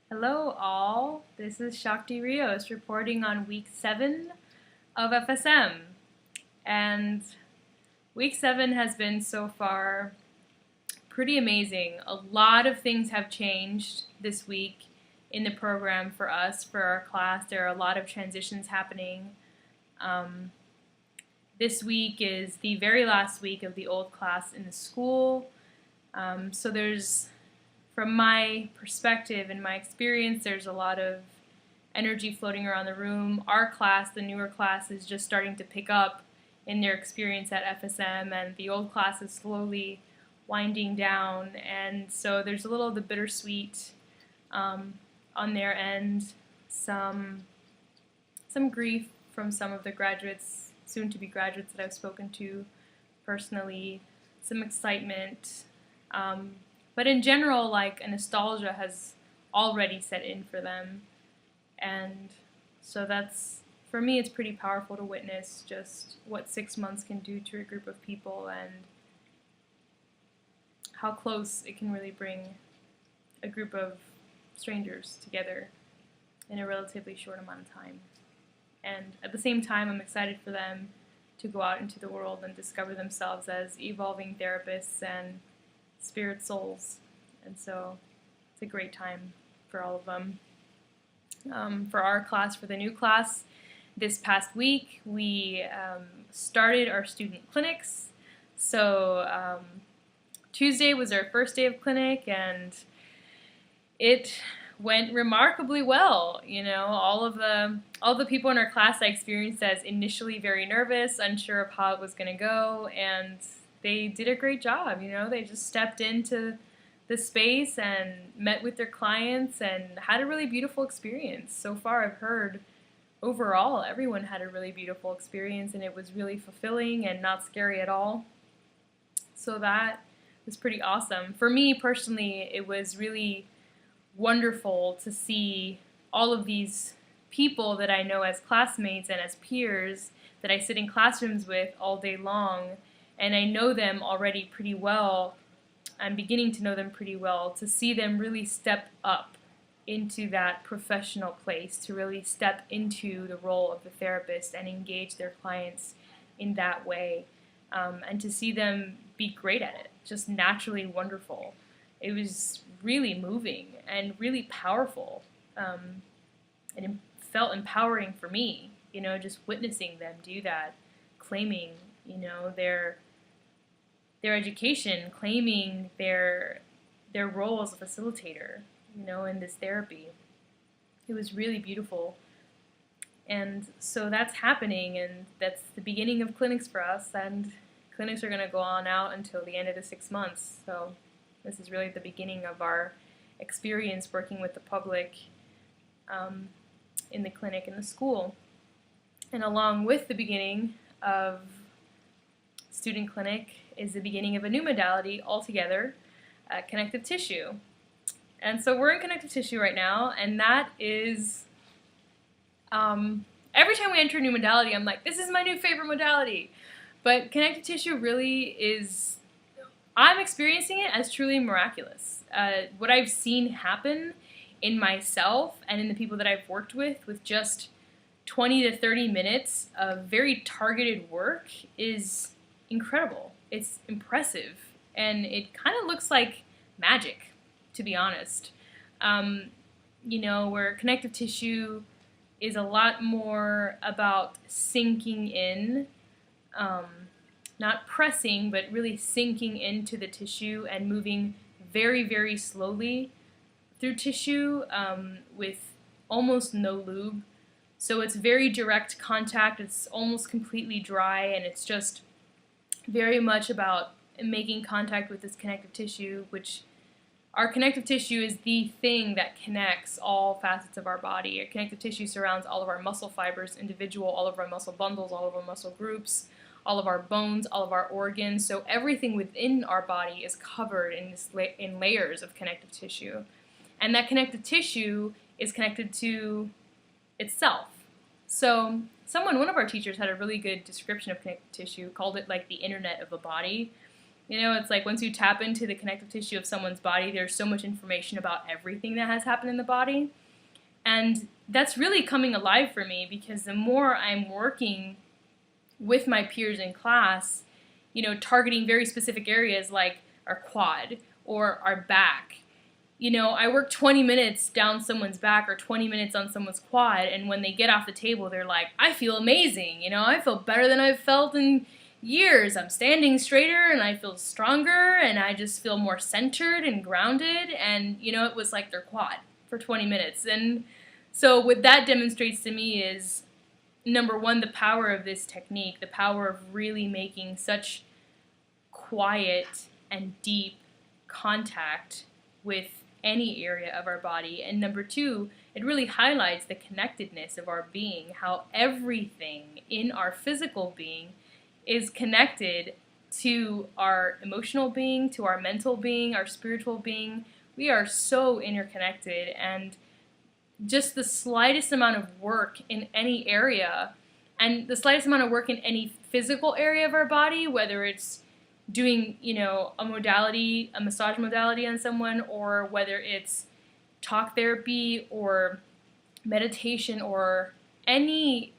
Hello all, this is Shakti Rios reporting on week 7 of FSM. And week 7 has been so far pretty amazing. A lot of things have changed this week in the program for us, for our class. There are a lot of transitions happening. This week is the very last week of the old class in the school. So there's, from my perspective and my experience, there's a lot of energy floating around the room. Our class, the newer class, is just starting to pick up in their experience at FSM, and the old class is slowly winding down. And so there's a little of the bittersweet on their end, some grief from some of the graduates, soon-to-be graduates that I've spoken to personally, some excitement. But in general, like, a nostalgia has already set in for them. And so that's, for me, it's pretty powerful to witness just what 6 months can do to a group of people and how close it can really bring a group of strangers together in a relatively short amount of time. And at the same time, I'm excited for them to go out into the world and discover themselves as evolving therapists and spirit souls. And so it's a great time for all of them. For our class, for the new class, this past week we started our student clinics. So Tuesday was our first day of clinic, and it went remarkably well. You know, all the people in our class I experienced as initially very nervous, unsure of how it was going to go, and they did a great job. You know, they just stepped into the space and met with their clients and had a really beautiful experience. So far, I've heard overall everyone had a really beautiful experience, and it was really fulfilling and not scary at all. So that was pretty awesome. For me personally, it was really wonderful to see all of these people that I know as classmates and as peers that I sit in classrooms with all day long, and I know them already pretty well. I'm beginning to know them pretty well, to see them really step up into that professional place, to really step into the role of the therapist and engage their clients in that way, and to see them be great at it, just naturally wonderful. It was really moving and really powerful, and it felt empowering for me, you know, just witnessing them do that, claiming, you know, their education, claiming their role as a facilitator, you know, in this therapy. It was really beautiful. And so that's happening, and that's the beginning of clinics for us, and clinics are going to go on out until the end of the 6 months. So this is really the beginning of our experience working with the public in the clinic and the school. And along with the beginning of student clinic is the beginning of a new modality altogether, connective tissue. And so we're in connective tissue right now, and that is, every time we enter a new modality, I'm like, this is my new favorite modality. But connective tissue really is, I'm experiencing it as truly miraculous. What I've seen happen in myself and in the people that I've worked with just 20 to 30 minutes of very targeted work is incredible. It's impressive, and it kind of looks like magic, to be honest. You know, where connective tissue is a lot more about sinking in, not pressing, but really sinking into the tissue and moving very, very slowly through tissue with almost no lube. So it's very direct contact, it's almost completely dry, and it's just very much about making contact with this connective tissue, which our connective tissue is the thing that connects all facets of our body. Our connective tissue surrounds all of our muscle fibers, individual, all of our muscle bundles, all of our muscle groups, all of our bones, all of our organs. So everything within our body is covered in layers of connective tissue. And that connective tissue is connected to itself. So one of our teachers had a really good description of connective tissue, called it like the internet of the body. You know, it's like once you tap into the connective tissue of someone's body, there's so much information about everything that has happened in the body. And that's really coming alive for me, because the more I'm working with my peers in class, you know, targeting very specific areas like our quad or our back. You know, I work 20 minutes down someone's back or 20 minutes on someone's quad, and when they get off the table, they're like, I feel amazing. You know, I feel better than I've felt in years. I'm standing straighter and I feel stronger and I just feel more centered and grounded. And, you know, it was like their quad for 20 minutes. And so what that demonstrates to me is, number one, the power of this technique, the power of really making such quiet and deep contact with any area of our body. And number two, it really highlights the connectedness of our being, how everything in our physical being is connected to our emotional being, to our mental being, our spiritual being. We are so interconnected, and just the slightest amount of work in any area, and the slightest amount of work in any physical area of our body, whether it's doing, you know, a modality, a massage modality on someone, or whether it's talk therapy or meditation or any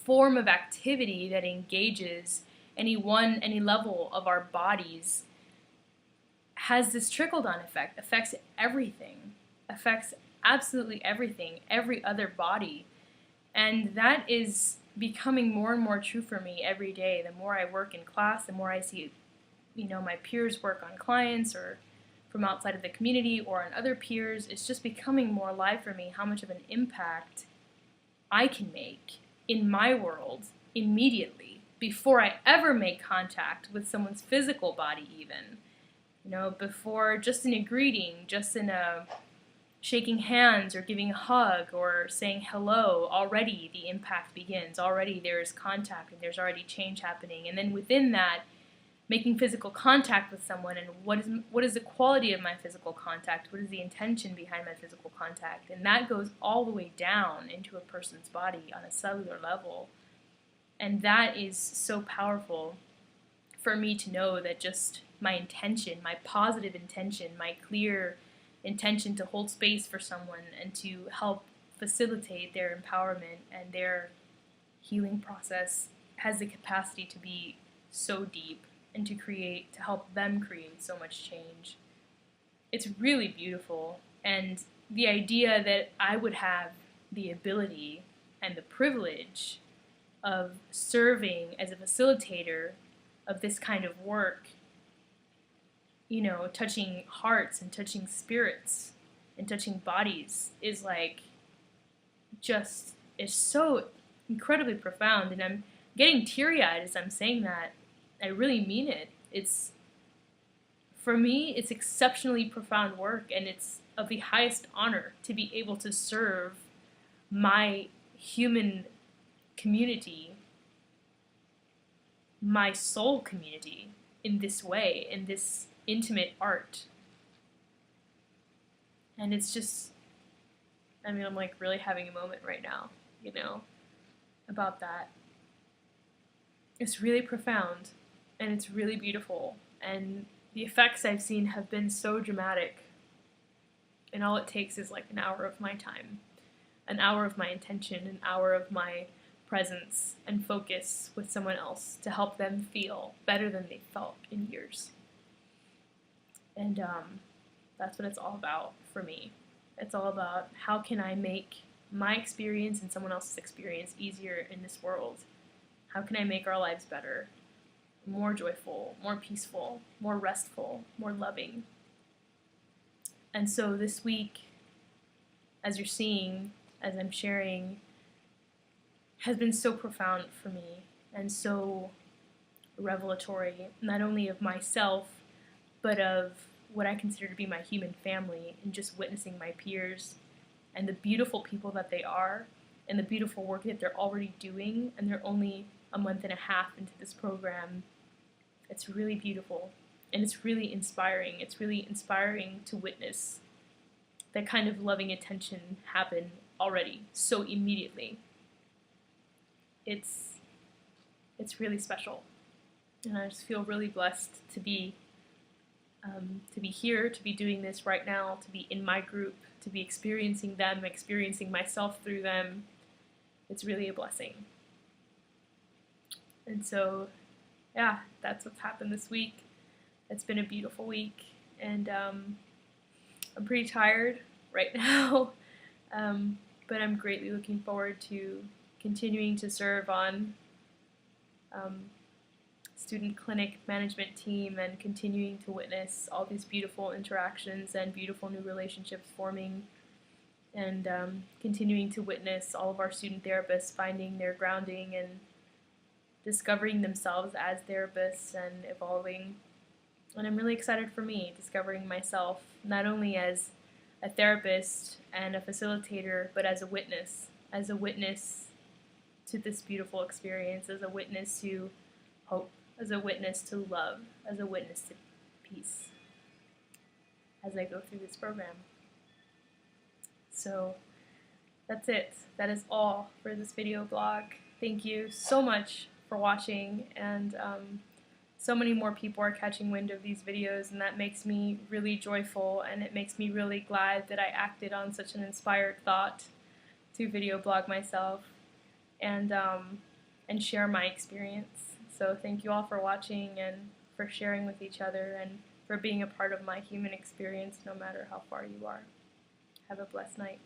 form of activity that engages any level of our bodies, has this trickle-down effect, affects everything, affects absolutely everything, every other body. And that is becoming more and more true for me every day. The more I work in class, the more I see, you know, my peers work on clients or from outside of the community or on other peers. It's just becoming more alive for me how much of an impact I can make in my world immediately before I ever make contact with someone's physical body even. You know, before, just in a greeting, just in a shaking hands or giving a hug or saying hello, already the impact begins. Already there's contact and there's already change happening. And then within that, making physical contact with someone, and what is the quality of my physical contact? What is the intention behind my physical contact? And that goes all the way down into a person's body on a cellular level. And that is so powerful for me to know that just my intention, my positive intention, my clear intention to hold space for someone and to help facilitate their empowerment and their healing process has the capacity to be so deep and to help them create so much change. It's really beautiful. And the idea that I would have the ability and the privilege of serving as a facilitator of this kind of work, you know, touching hearts and touching spirits and touching bodies, is like, just, is so incredibly profound. And I'm getting teary-eyed as I'm saying that. I really mean it. It's, for me, it's exceptionally profound work, and it's of the highest honor to be able to serve my human community, my soul community, in this way, in this intimate art. And it's just, I mean, I'm like really having a moment right now, you know, about that. It's really profound, and it's really beautiful, and the effects I've seen have been so dramatic, and all it takes is like an hour of my time, an hour of my intention, an hour of my presence and focus with someone else to help them feel better than they felt in years. And that's what it's all about for me. It's all about, how can I make my experience and someone else's experience easier in this world? How can I make our lives better, more joyful, more peaceful, more restful, more loving? And so this week, as you're seeing, as I'm sharing, has been so profound for me and so revelatory, not only of myself, but of what I consider to be my human family, and just witnessing my peers and the beautiful people that they are and the beautiful work that they're already doing, and they're only a month and a half into this program. It's really beautiful, and it's really inspiring. It's really inspiring to witness that kind of loving attention happen already, so immediately. It's really special. And I just feel really blessed to be here, to be doing this right now, to be in my group, to be experiencing them, experiencing myself through them. It's really a blessing. And so, yeah, that's what's happened this week. It's been a beautiful week, and I'm pretty tired right now, but I'm greatly looking forward to continuing to serve on student clinic management team and continuing to witness all these beautiful interactions and beautiful new relationships forming, and continuing to witness all of our student therapists finding their grounding and discovering themselves as therapists and evolving. And I'm really excited for me, discovering myself not only as a therapist and a facilitator, but as a witness to this beautiful experience, as a witness to hope, as a witness to love, as a witness to peace as I go through this program. So that's it. That is all for this video blog. Thank you so much for watching, and so many more people are catching wind of these videos, and that makes me really joyful, and it makes me really glad that I acted on such an inspired thought to video blog myself and share my experience. So thank you all for watching and for sharing with each other and for being a part of my human experience no matter how far you are. Have a blessed night.